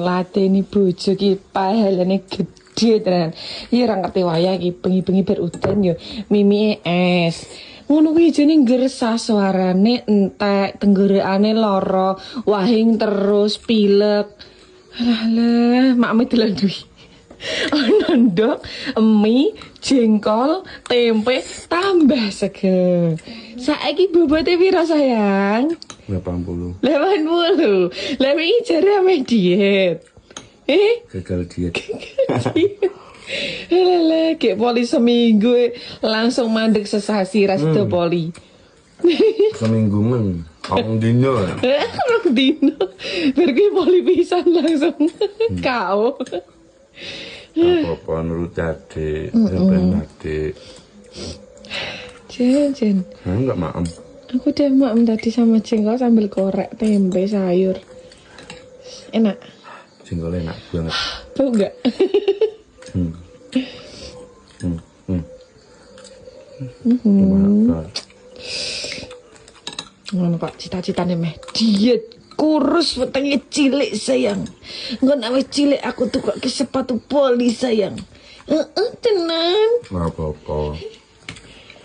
Lateni bojo ki pahalane gede tenan. Ya ora ngerti wayah iki bengi-bengi berudan yo mimi es. Ngono kuwi jane ngresah suarane entek, tenggorokan lara, wahing terus pilek. Alah, makme dolan duwi. Ono ndok, mie, jengkol, tempe, tambah seger. Saiki bobote pira sayang? 80. 80. Lah iki jare ame diet. Gagal diet. Lele, kayak poli seminggu langsung mandek sesasi rasido poli. Seminggu men, kamu dino. Rong dino. Pergi poli pisan langsung kau. Apa-apa nurut adik, sampean adik. Jen. Enggak maem. Aku udah maem tadi sama jengkol sambil korek tempe sayur. Enak. Jengkol enak banget. Bau enggak? Ngono kok cita-citane meh diet kurus wetenge cilik sayang. Engko nek wis cilik aku tukokke sepatu poli sayang. Tenan. Enggak apa-apa.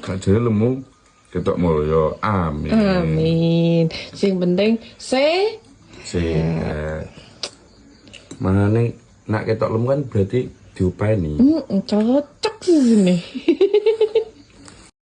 Gak jare lemu ketok mulya. Amin. Amin. Sing penting sehat. Manane nak ketok lemu kan berarti diupeni. cocok sih sini.